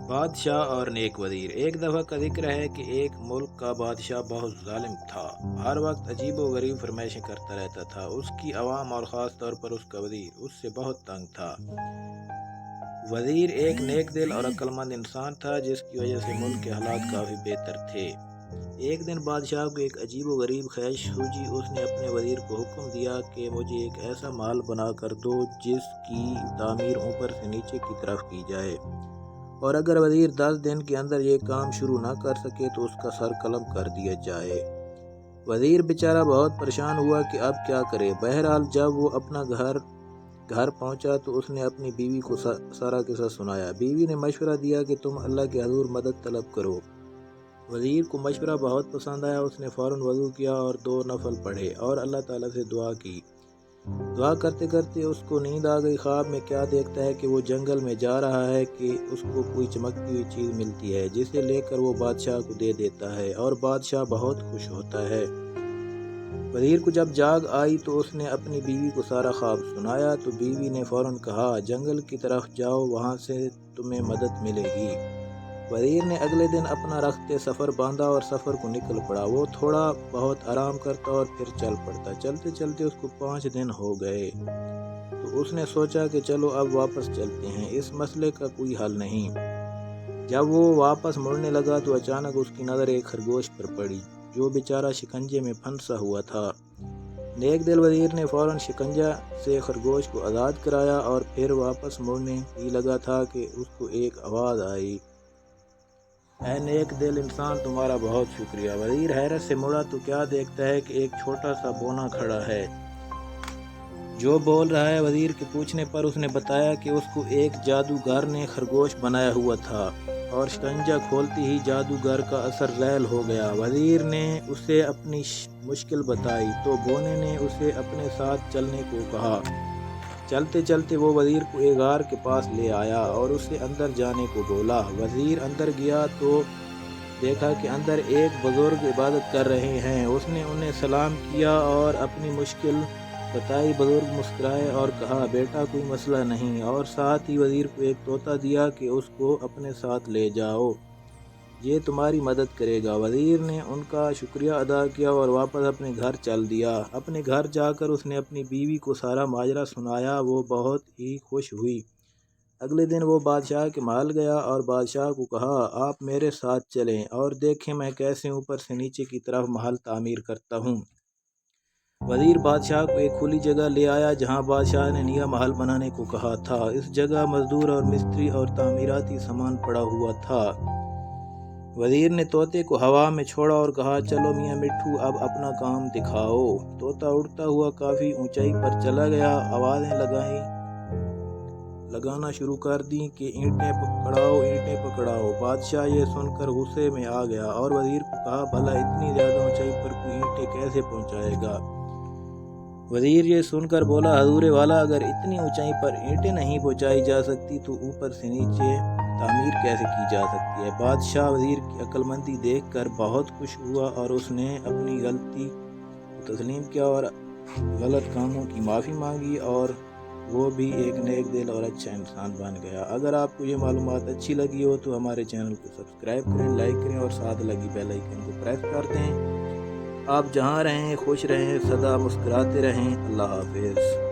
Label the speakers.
Speaker 1: बादशाह और नेक वज़ीर। एक दफ़ा का जिक्र है कि एक मुल्क का बादशाह बहुत जालिम था। हर वक्त अजीब व गरीब फरमाइशें करता रहता था। उसकी आवाम और ख़ास तौर पर उसका वज़ीर उससे बहुत तंग था। वज़ीर एक नेक दिल और अक्लमंद इंसान था, जिसकी वजह से मुल्क के हालात काफ़ी बेहतर थे। एक दिन बादशाह को एक अजीब व गरीब ख्वाहिश सूझी। उसने अपने वज़ीर को हुक्म दिया कि मुझे एक ऐसा महल बना कर दो जिसकी तामीर ऊपर से नीचे की तरफ की जाए, और अगर वज़ीर 10 दिन के अंदर ये काम शुरू ना कर सके तो उसका सर कलम कर दिया जाए। वज़ीर बेचारा बहुत परेशान हुआ कि अब क्या करे। बहरहाल जब वो अपना घर पहुंचा तो उसने अपनी बीवी को सारा किस्सा सुनाया। बीवी ने मशवरा दिया कि तुम अल्लाह के हजूर मदद तलब करो। वज़ीर को मशवरा बहुत पसंद आया। उसने फ़ौरन वज़ू किया और 2 नफल पढ़े और अल्लाह ताला से दुआ की। दुआ करते करते उसको नींद आ गई। ख्वाब में क्या देखता है कि वो जंगल में जा रहा है कि उसको कोई चमकती हुई चीज़ मिलती है, जिसे लेकर वो बादशाह को दे देता है और बादशाह बहुत खुश होता है। वज़ीर को जब जाग आई तो उसने अपनी बीवी को सारा ख्वाब सुनाया। तो बीवी ने फ़ौरन कहा, जंगल की तरफ जाओ, वहाँ से तुम्हें मदद मिलेगी। वज़ीर ने अगले दिन अपना रख्ते सफ़र बांधा और सफ़र को निकल पड़ा। वो थोड़ा बहुत आराम करता और फिर चल पड़ता। चलते चलते उसको 5 दिन हो गए। तो उसने सोचा कि चलो अब वापस चलते हैं, इस मसले का कोई हल नहीं। जब वो वापस मुड़ने लगा तो अचानक उसकी नज़र एक खरगोश पर पड़ी, जो बेचारा शिकंजे में फंसा हुआ था। नेक दिल वज़ीर ने फ़ौरन शिकंजा से खरगोश को आज़ाद कराया और फिर वापस मुड़ने ही लगा था कि उसको एक आवाज़ आई, ऐ नेक दिल इंसान, तुम्हारा बहुत शुक्रिया। वज़ीर हैरत से मुड़ा तो क्या देखता है कि एक छोटा सा बोना खड़ा है जो बोल रहा है। वज़ीर के पूछने पर उसने बताया कि उसको एक जादूगर ने खरगोश बनाया हुआ था और शिकंजा खोलते ही जादूगर का असर ज़ैल हो गया। वज़ीर ने उसे अपनी मुश्किल बताई तो बोने ने उसे अपने साथ चलने को कहा। चलते चलते वो वज़ीर को एक गार के पास ले आया और उसे अंदर जाने को बोला। वज़ीर अंदर गया तो देखा कि अंदर एक बुजुर्ग इबादत कर रहे हैं। उसने उन्हें सलाम किया और अपनी मुश्किल बताई। बुजुर्ग मुस्कुराए और कहा, बेटा कोई मसला नहीं, और साथ ही वज़ीर को एक तोता दिया कि उसको अपने साथ ले जाओ, ये तुम्हारी मदद करेगा। वज़ीर ने उनका शुक्रिया अदा किया और वापस अपने घर चल दिया। अपने घर जाकर उसने अपनी बीवी को सारा माजरा सुनाया। वो बहुत ही खुश हुई। अगले दिन वो बादशाह के महल गया और बादशाह को कहा, आप मेरे साथ चलें और देखें मैं कैसे ऊपर से नीचे की तरफ महल तामीर करता हूँ। वज़ीर बादशाह को एक खुली जगह ले आया जहाँ बादशाह ने नया महल बनाने को कहा था। इस जगह मजदूर और मिस्त्री और तामीराती सामान पड़ा हुआ था। वज़ीर ने तोते को हवा में छोड़ा और कहा, चलो मियाँ मिट्ठू, अब अपना काम दिखाओ। तोता उड़ता हुआ काफ़ी ऊंचाई पर चला गया। आवाज़ें लगाना शुरू कर दी कि ईंटें पकड़ाओ, ईंटें पकड़ाओ। बादशाह ये सुनकर गुस्से में आ गया और वज़ीर को कहा, भला इतनी ज़्यादा ऊंचाई पर कोई ईंटें कैसे पहुंचाएगा। वज़ीर ये सुनकर बोला, हजूर वाला, अगर इतनी ऊंचाई पर ईंटें नहीं पहुंचाई जा सकती तो ऊपर से नीचे तामीर कैसे की जा सकती है। बादशाह वज़ीर की अक्लमंदी देखकर बहुत खुश हुआ और उसने अपनी गलती को तस्लीम किया और गलत कामों की माफ़ी मांगी, और वो भी एक नेक दिल और अच्छा इंसान बन गया। अगर आपको ये मालूमात अच्छी लगी हो तो हमारे चैनल को सब्सक्राइब करें, लाइक करें और साथ लगी बेल आइकन को प्रेस कर दें। आप जहाँ रहें खुश रहें, सदा मुस्कुराते रहें। अल्लाह हाफिज़।